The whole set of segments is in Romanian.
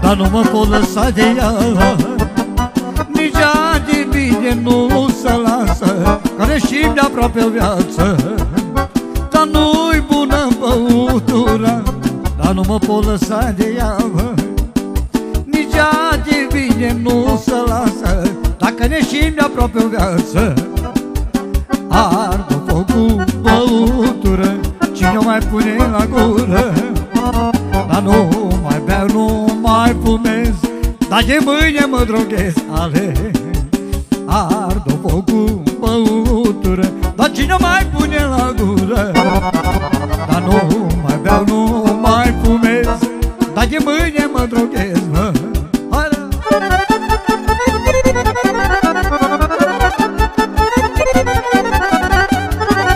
dar nu mă pot lăsa de ea. Nici ea de bine nu se lasă, care și de aproape o viață. Dar nu-i bună băutura, dar nu mă pot lăsa de ea. Nici ea de bine nu se lasă, dacă ne știm de aproape o viață. Ard-o foc cu băutură, cine o mai pune la gură. Dar nu mai beau, nu mai fumez, dar de mâine mă droghez. Ale, ard-o foc cu băutură, dar cine o mai pune la gură. Dar nu mai beau, nu mai fumez, dar de mâine mă droghez, mă.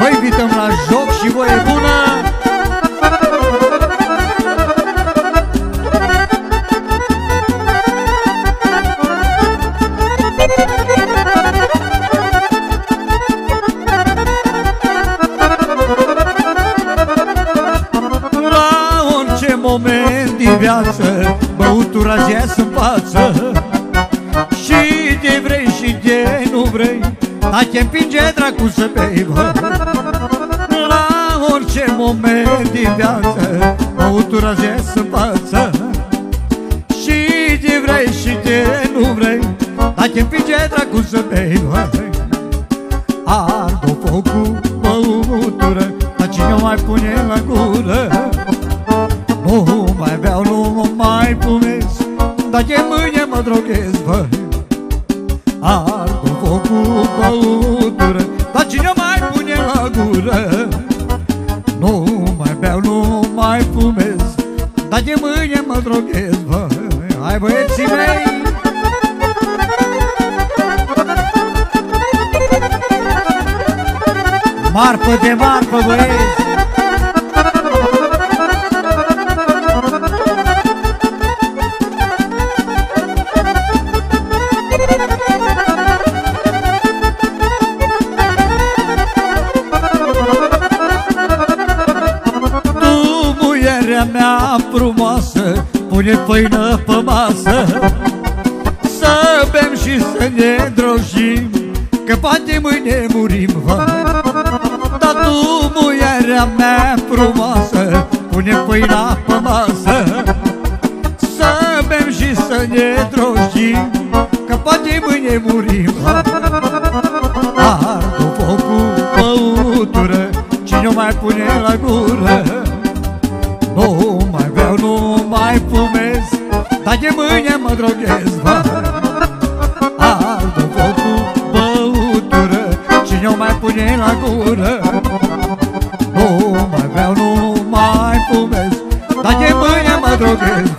Vă invităm la joc și voie bună! La orice moment din viață, băutura-ți ies în față. Și de vrei și de nu vrei, dar te împinge dracu să bei, bă. La orice moment din viață, băutura-ți ies în față. Și de vrei și de nu vrei, dar te împinge dracu să bei, bă. Ard-o foc cu băutură, dar cine o mai pune la gură. Nu mai beau, nu mai fumez, dar de mâine mă droghez, bă. Ard-o foc cu băutură, dar cine o mai pune la gură. Nu mai beau, nu mai fumez, dar de mâine mă droghez, bă. Hai băieții mei! Marfă de marfă, băieți! Tu, muierea mea frumoasă, pune făină pe masă, să bem și să ne drojim, că poate mâine murim, vă. Dar tu, muierea mea frumoasă, pune făina pe masă, să bem și să ne drojim, că poate mâine murim, vă. Ard-o foc cu băutură, cine o mai pune la gură. Nu mai beau, nu mai fumez, dar de mâine mă droghez, vă. Ard-o foc cu băutură, cine o mai pune la gură. Nu mai beau, nu mai fumez, dar de mâine mă droghez,